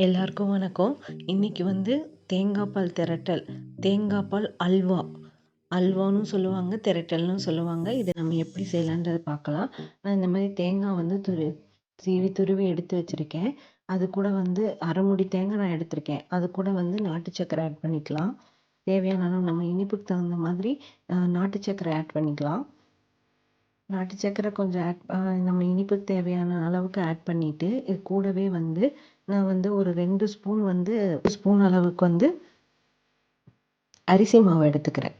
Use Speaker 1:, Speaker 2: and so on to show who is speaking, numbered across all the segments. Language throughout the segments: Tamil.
Speaker 1: எல்லாருக்கும் வணக்கம். இன்னைக்கு வந்து தேங்காய் பால் திரட்டல், தேங்காய் பால் அல்வா, அல்வான்னு சொல்லுவாங்க, திரட்டல்னு சொல்லுவாங்க. இதை நம்ம எப்படி செய்யலான்றதை பார்க்கலாம். நான் இந்த மாதிரி தேங்காய் வந்து துருவி எடுத்து வச்சிருக்கேன். அது கூட வந்து அரை மூடி தேங்காய் நான் எடுத்திருக்கேன். அது கூட வந்து நாட்டு சர்க்கரை ஆட் பண்ணிக்கலாம். தேவையான அளவு நம்ம இனிப்புக்கு தகுந்த மாதிரி நாட்டு சர்க்கரை ஆட் பண்ணிக்கலாம். நாட்டு சர்க்கரை கொஞ்சம் நம்ம இனிப்புக்கு தேவையான அளவுக்கு ஆட் பண்ணிட்டு, இது கூடவே வந்து நான் வந்து ஒரு 2 ஸ்பூன் அளவுக்கு வந்து அரிசி மாவு எடுத்துக்கிறேன்.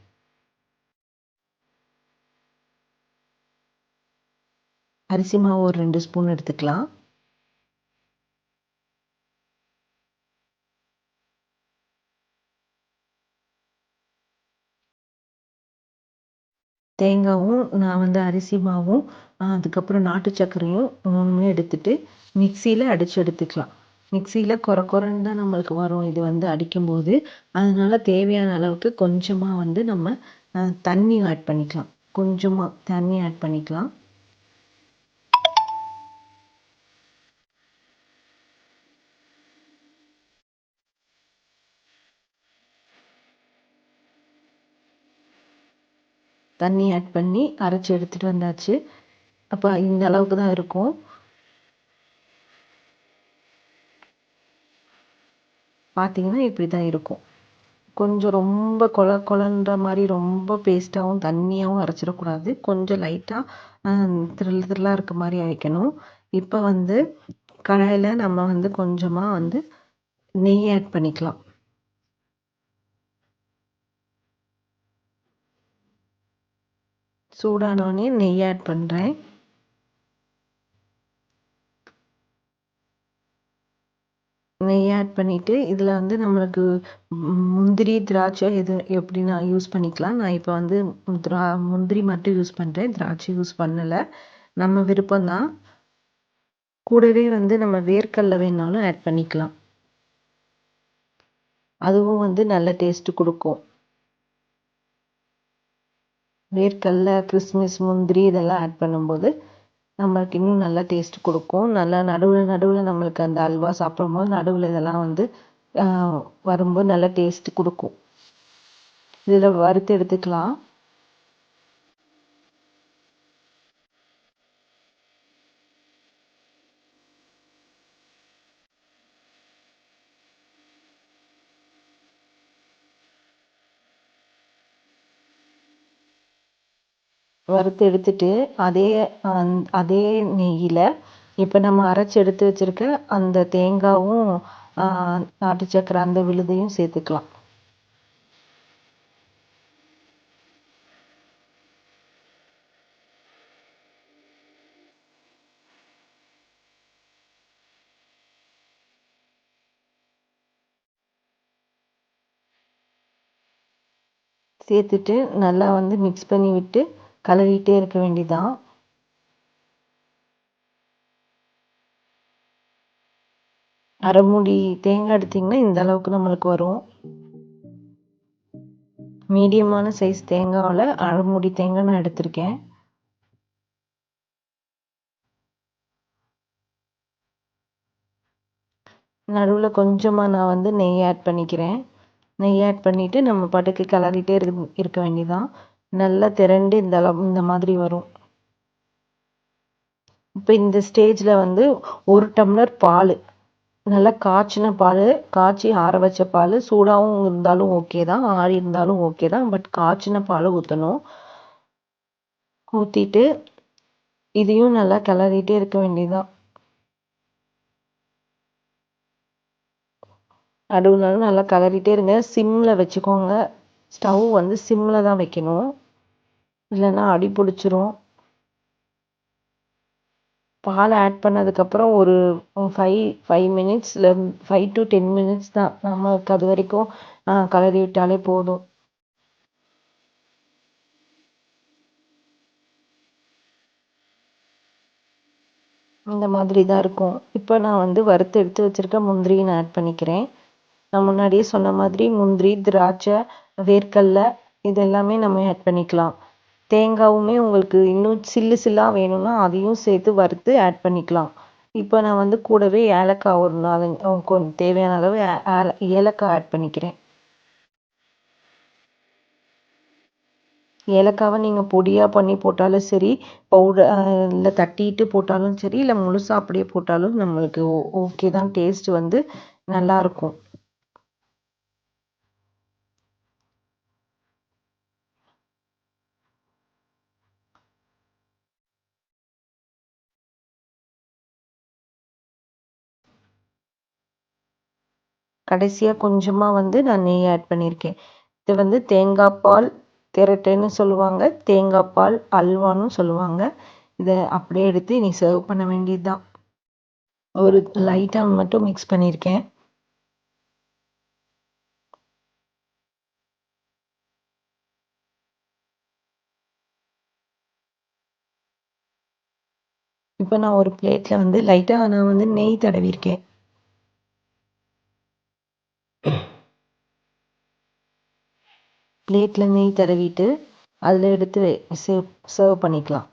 Speaker 1: அரிசி மாவு ஒரு 2 ஸ்பூன் எடுத்துக்கலாம். தேங்காவும் நான் வந்து அரிசி மாவும் அதுக்கப்புறம் நாட்டு சர்க்கரையும் 3 எடுத்துட்டு மிக்சியில் அடித்து எடுத்துக்கலாம். மிக்சியில் கொரன்னு தான் நம்மளுக்கு வரும் இது வந்து அடிக்கும்போது. அதனால தேவையான அளவுக்கு கொஞ்சமாக வந்து நம்ம தண்ணி ஆட் பண்ணிக்கலாம். கொஞ்சமாக தண்ணி ஆட் பண்ணிக்கலாம். தண்ணி ஆட் பண்ணி அரைச்சி எடுத்துகிட்டு வந்தாச்சு. அப்போ இந்த அளவுக்கு தான் இருக்கும். பார்த்தீங்கன்னா இப்படி தான் இருக்கும். கொஞ்சம் ரொம்ப கொலன்ற மாதிரி ரொம்ப பேஸ்ட்டாகவும் தண்ணியாகவும் அரைச்சிடக்கூடாது. கொஞ்சம் லைட்டாக திரளாக இருக்க மாதிரி அரைக்கணும். இப்போ வந்து கடாயில் நம்ம வந்து கொஞ்சமாக வந்து நெய் ஆட் பண்ணிக்கலாம். சூடானோடனே நெய் ஆட் பண்ணுறேன். நெய் ஆட் பண்ணிவிட்டு இதில் வந்து நம்மளுக்கு முந்திரி திராட்சை எது எப்படி நான் யூஸ் பண்ணிக்கலாம். நான் இப்போ வந்து முந்திரி மட்டும் யூஸ் பண்ணுறேன், திராட்சை யூஸ் பண்ணலை. நம்ம விருப்பம்தான். கூடவே வந்து நம்ம வேர்க்கடலை வேணாலும் ஆட் பண்ணிக்கலாம். அதுவும் வந்து நல்ல டேஸ்ட்டு கொடுக்கும். வேர்க்கடலை, கிறிஸ்மஸ், முந்திரி இதெல்லாம் ஆட் பண்ணும்போது நம்மளுக்கு இன்னும் நல்லா டேஸ்ட் கொடுக்கும். நல்லா நடுவில் நம்மளுக்கு அந்த அல்வா சாப்பிடும்போது நடுவில் இதெல்லாம் வந்து வரும்போது நல்லா டேஸ்ட் கொடுக்கும். இதில் வறுத்து எடுத்துக்கலாம். வறுத்து எடுத்துட்டு அதே நெய்யில் இப்போ நம்ம அரைச்சி எடுத்து வச்சிருக்க அந்த தேங்காவும் நாட்டு சக்கரை அந்த விழுதையும் சேர்த்துக்கலாம். சேர்த்துட்டு நல்லா வந்து மிக்ஸ் பண்ணி விட்டு கலரிட்டே இருக்க வேண்டியதான். அரை மூடி தேங்காய் எடுத்திங்கன்னா இந்த அளவுக்கு நம்மளுக்கு வரும். மீடியமான சைஸ் தேங்காவில் அரை மூடி தேங்காய் நான் எடுத்திருக்கேன். நடுவில் கொஞ்சமாக நான் வந்து நெய் ஆட் பண்ணிக்கிறேன். நெய் ஆட் பண்ணிவிட்டு நம்ம பாட்டுக்கு கிளறிட்டே இருக்க வேண்டியதான். நல்லா திரண்டு இந்த மாதிரி வரும். இப்போ இந்த ஸ்டேஜில் வந்து 1 டம்ளர் பால், நல்லா காய்ச்சின பால், காய்ச்சி ஆற வச்ச பால், சூடாகவும் இருந்தாலும் ஓகே தான், ஆறி இருந்தாலும் ஓகே தான். பட் காய்ச்சின பால் ஊற்றணும். ஊற்றிட்டு இதையும் நல்லா கிளறிட்டே இருக்க வேண்டியதான். நடுவில் நல்லா கிளறிட்டே இருங்க. சிம்மில் வச்சுக்கோங்க. ஸ்டவ் வந்து சிம்மில் தான் வைக்கணும், இல்லைன்னா அடி பிடிச்சிரும். பால் ஆட் பண்ணதுக்கப்புறம் ஒரு 5 மினிட்ஸில் 5 to 10 மினிட்ஸ் தான் நமக்கு அது வரைக்கும் கலரி விட்டாலே போதும். இந்த மாதிரி தான் இருக்கும். இப்போ நான் வந்து வறுத்து எடுத்து வச்சிருக்க முந்திரியை நான் ஆட் பண்ணிக்கிறேன். நான் முன்னாடியே சொன்ன மாதிரி முந்திரி, திராட்சை, வேர்க்கடலை இது எல்லாமே நம்ம ஆட் பண்ணிக்கலாம். தேங்காவுமே உங்களுக்கு இன்னும் சில்லாக வேணும்னா அதையும் சேர்த்து வறுத்து ஆட் பண்ணிக்கலாம். இப்போ நான் வந்து கூடவே ஏலக்காய் ஒரு 4 கொஞ்சம் தேவையான அளவு ஏலக்காய் ஆட் பண்ணிக்கிறேன். ஏலக்காவை நீங்கள் பொடியாக பண்ணி போட்டாலும் சரி, பவுடர் இல்லை தட்டிட்டு போட்டாலும் சரி, இல்லை முழுசாக அப்படியே போட்டாலும் நம்மளுக்கு ஓகே தான். டேஸ்ட் வந்து நல்லாயிருக்கும். கடைசியாக கொஞ்சமாக வந்து நான் நெய் ஆட் பண்ணியிருக்கேன். இது வந்து தேங்காய் பால் திரட்டைன்னு சொல்லுவாங்க, தேங்காய் பால் அல்வான்னு சொல்லுவாங்க. இதை அப்படியே எடுத்து நீ சர்வ் பண்ண வேண்டியது தான். ஒரு லைட்டாக மட்டும் மிக்ஸ் பண்ணியிருக்கேன். இப்போ நான் ஒரு பிளேட்டில் வந்து லைட்டாக நான் வந்து நெய் தடவிருக்கேன். பிளேட்டில் நெய் தடவிட்டு அதில் எடுத்து சர்வ் பண்ணிக்கலாம்.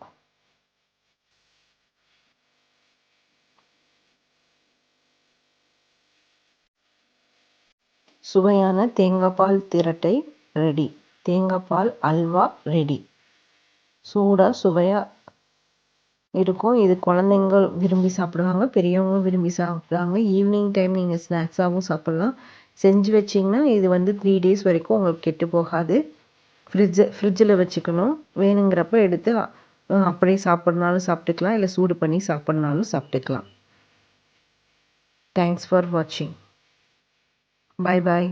Speaker 1: சுவையான தேங்காய் பால் திரட்டை ரெடி. தேங்காய் பால் அல்வா ரெடி. சூடாக சுவையாக இருக்கும். இது குழந்தைங்க விரும்பி சாப்பிடுவாங்க, பெரியவங்க விரும்பி சாப்பிடுவாங்க. ஈவினிங் டைம் நீங்கள் ஸ்நாக்ஸாகவும் சாப்பிட்லாம். செஞ்சு வச்சிங்கன்னா இது வந்து 3 days வரைக்கும் உங்களுக்கு கெட்டு போகாது. ஃப்ரிட்ஜில் வச்சுக்கணும். வேணுங்கிறப்ப எடுத்து அப்படியே சாப்பிட்னாலும் சாப்பிட்டுக்கலாம், இல்லை சூடு பண்ணி சாப்பிட்னாலும் சாப்பிட்டுக்கலாம். தேங்க்ஸ் ஃபார் வாட்சிங். பாய் பாய்.